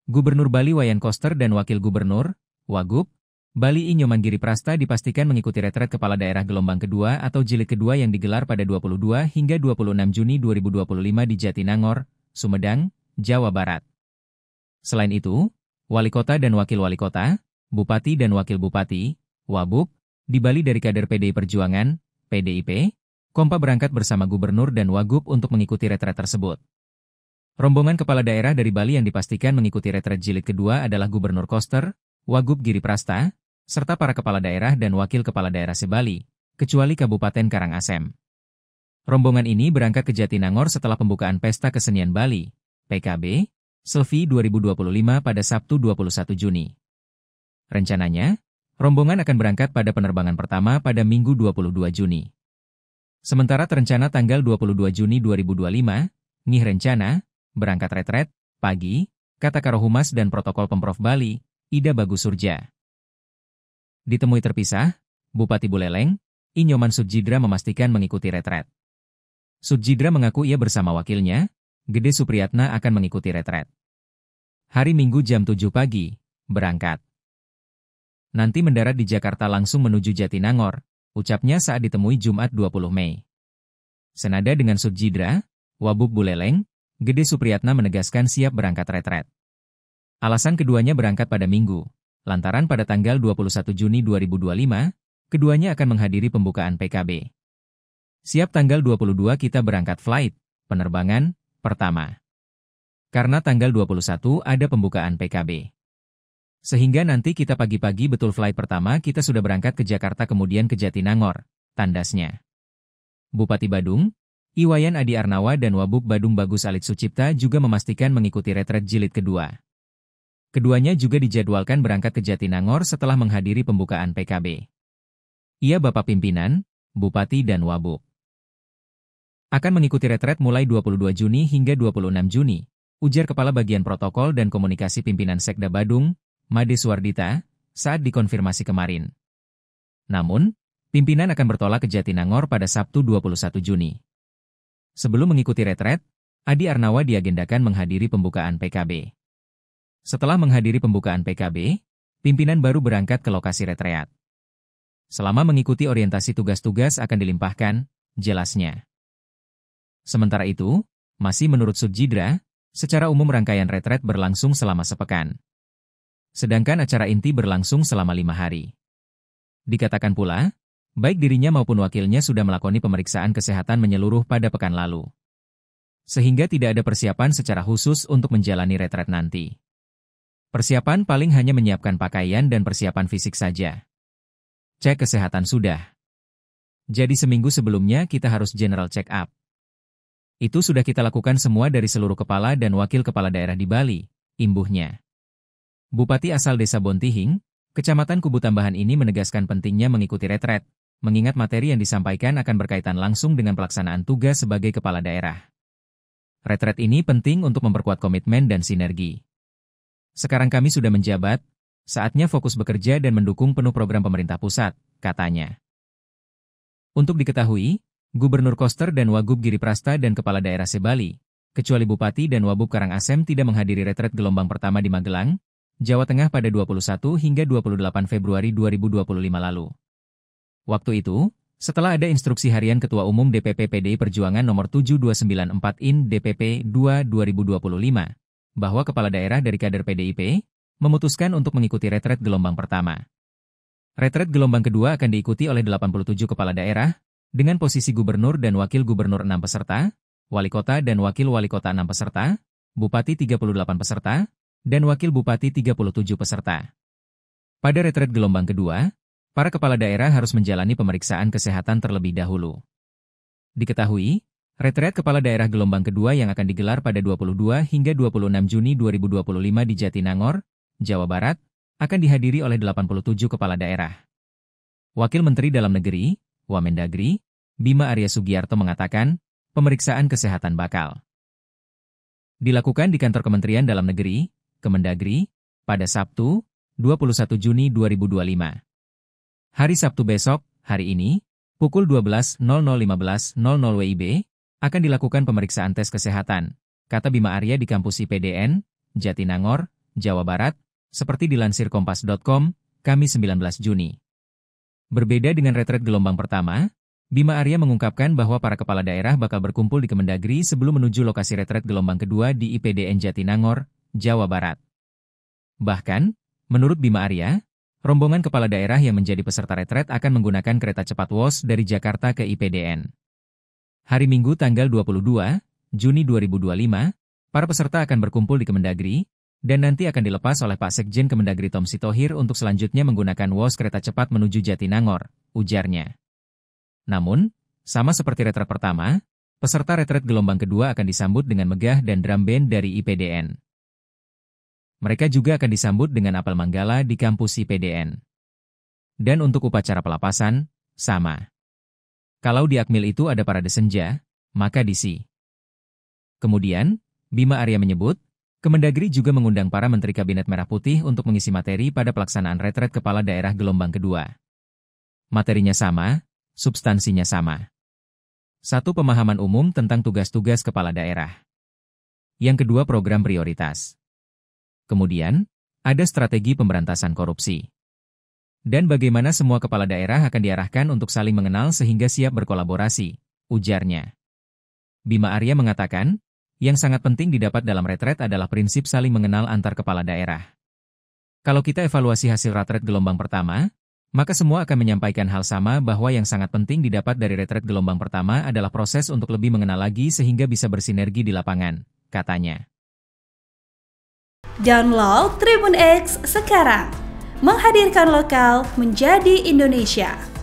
Gubernur Bali Wayan Koster dan Wakil Gubernur, Wagub, Bali I Nyoman Giriprasta dipastikan mengikuti retret kepala daerah gelombang kedua atau jilid kedua yang digelar pada 22 hingga 26 Juni 2025 di Jatinangor, Sumedang, Jawa Barat. Selain itu, Wali Kota dan Wakil Wali Kota, Bupati dan Wakil Bupati, Wabub, di Bali dari kader PDI Perjuangan, PDIP, kompa berangkat bersama Gubernur dan Wagub untuk mengikuti retret tersebut. Rombongan kepala daerah dari Bali yang dipastikan mengikuti retret jilid kedua adalah Gubernur Koster, Wagub Giriprasta, serta para kepala daerah dan wakil kepala daerah se-Bali, kecuali Kabupaten Karangasem. Rombongan ini berangkat ke Jatinangor setelah pembukaan Pesta Kesenian Bali, PKB, Selvi 2025 pada Sabtu 21 Juni. Rencananya, rombongan akan berangkat pada penerbangan pertama pada Minggu 22 Juni. Sementara terencana tanggal 22 Juni 2025, ngih rencana, berangkat retret, pagi, kata Karohumas dan Protokol Pemprov Bali, Ida Bagus Surja. Ditemui terpisah, Bupati Buleleng, I Nyoman Sudjidra memastikan mengikuti retret. Sudjidra mengaku ia bersama wakilnya, Gede Supriyatna akan mengikuti retret. Hari Minggu jam 7 pagi, berangkat. Nanti mendarat di Jakarta langsung menuju Jatinangor, ucapnya saat ditemui Jumat 20 Mei. Senada dengan Sudjidra, Wabub Buleleng, Gede Supriyatna menegaskan siap berangkat retret. Alasan keduanya berangkat pada Minggu, lantaran pada tanggal 21 Juni 2025, keduanya akan menghadiri pembukaan PKB. Siap tanggal 22 kita berangkat flight, penerbangan, pertama. Karena tanggal 21 ada pembukaan PKB. Sehingga nanti kita pagi-pagi betul flight pertama kita sudah berangkat ke Jakarta kemudian ke Jatinangor, tandasnya. Bupati Badung, Iwayan Adi Arnawa dan Wabub Badung Bagus Alit Sucipta juga memastikan mengikuti retret jilid kedua. Keduanya juga dijadwalkan berangkat ke Jatinangor setelah menghadiri pembukaan PKB. Ia Bapak Pimpinan, Bupati dan Wabub. Akan mengikuti retret mulai 22 Juni hingga 26 Juni, ujar Kepala Bagian Protokol dan Komunikasi Pimpinan Sekda Badung, Made Suwardita, saat dikonfirmasi kemarin. Namun, pimpinan akan bertolak ke Jatinangor pada Sabtu 21 Juni. Sebelum mengikuti retret, Adi Arnawa diagendakan menghadiri pembukaan PKB. Setelah menghadiri pembukaan PKB, pimpinan baru berangkat ke lokasi retreat. Selama mengikuti orientasi tugas-tugas akan dilimpahkan, jelasnya. Sementara itu, masih menurut Sudjidra, secara umum rangkaian retret berlangsung selama sepekan. Sedangkan acara inti berlangsung selama 5 hari. Dikatakan pula, baik dirinya maupun wakilnya sudah melakoni pemeriksaan kesehatan menyeluruh pada pekan lalu. Sehingga tidak ada persiapan secara khusus untuk menjalani retret nanti. Persiapan paling hanya menyiapkan pakaian dan persiapan fisik saja. Cek kesehatan sudah. Jadi seminggu sebelumnya kita harus general check up. Itu sudah kita lakukan semua dari seluruh kepala dan wakil kepala daerah di Bali, imbuhnya. Bupati asal Desa Bontihing, Kecamatan Kubu Tambahan ini menegaskan pentingnya mengikuti retret, mengingat materi yang disampaikan akan berkaitan langsung dengan pelaksanaan tugas sebagai kepala daerah. Retret ini penting untuk memperkuat komitmen dan sinergi. Sekarang kami sudah menjabat, saatnya fokus bekerja dan mendukung penuh program pemerintah pusat, katanya. Untuk diketahui, Gubernur Koster dan Wagub Giriprasta dan Kepala Daerah se-Bali, kecuali Bupati dan Wabub Karangasem tidak menghadiri retret gelombang pertama di Magelang, Jawa Tengah pada 21 hingga 28 Februari 2025 lalu. Waktu itu, setelah ada instruksi harian Ketua Umum DPP PDI Perjuangan nomor 7294 IN DPP 2/2025, bahwa kepala daerah dari kader PDIP memutuskan untuk mengikuti retret gelombang pertama. Retret gelombang kedua akan diikuti oleh 87 kepala daerah, dengan posisi gubernur dan wakil gubernur 6 peserta, wali kota dan wakil wali kota 6 peserta, bupati 38 peserta, dan wakil bupati 37 peserta. Pada retret gelombang kedua, para kepala daerah harus menjalani pemeriksaan kesehatan terlebih dahulu. Diketahui, retret kepala daerah gelombang kedua yang akan digelar pada 22 hingga 26 Juni 2025 di Jatinangor, Jawa Barat, akan dihadiri oleh 87 kepala daerah. Wakil Menteri Dalam Negeri, Wamendagri, Bima Arya Sugiarto mengatakan, pemeriksaan kesehatan bakal dilakukan di kantor Kementerian Dalam Negeri, Kemendagri, pada Sabtu, 21 Juni 2025. Hari Sabtu besok, hari ini, pukul 12.00-15.00 WIB, akan dilakukan pemeriksaan tes kesehatan, kata Bima Arya di kampus IPDN, Jatinangor, Jawa Barat, seperti dilansir Kompas.com, Kamis 19 Juni. Berbeda dengan retret gelombang pertama, Bima Arya mengungkapkan bahwa para kepala daerah bakal berkumpul di Kemendagri sebelum menuju lokasi retret gelombang kedua di IPDN Jatinangor, Jawa Barat. Bahkan, menurut Bima Arya, rombongan kepala daerah yang menjadi peserta retret akan menggunakan kereta cepat WOS dari Jakarta ke IPDN. Hari Minggu tanggal 22 Juni 2025, para peserta akan berkumpul di Kemendagri, dan nanti akan dilepas oleh Pak Sekjen Kemendagri Tom Sitohir untuk selanjutnya menggunakan WOS kereta cepat menuju Jatinangor, ujarnya. Namun, sama seperti retret pertama, peserta retret gelombang kedua akan disambut dengan megah dan drum band dari IPDN. Mereka juga akan disambut dengan apel manggala di kampus IPDN. Dan untuk upacara pelepasan, sama. Kalau di Akmil itu ada parade senja, maka di SI. Kemudian, Bima Arya menyebut, Kemendagri juga mengundang para Menteri Kabinet Merah Putih untuk mengisi materi pada pelaksanaan retret kepala daerah gelombang kedua. Materinya sama, substansinya sama. Satu, pemahaman umum tentang tugas-tugas kepala daerah. Yang kedua, program prioritas. Kemudian, ada strategi pemberantasan korupsi. Dan bagaimana semua kepala daerah akan diarahkan untuk saling mengenal sehingga siap berkolaborasi, ujarnya. Bima Arya mengatakan, yang sangat penting didapat dalam retret adalah prinsip saling mengenal antar kepala daerah. Kalau kita evaluasi hasil retret gelombang pertama, maka semua akan menyampaikan hal sama bahwa yang sangat penting didapat dari retret gelombang pertama adalah proses untuk lebih mengenal lagi sehingga bisa bersinergi di lapangan, katanya. Download Tribun X sekarang, menghadirkan lokal menjadi Indonesia.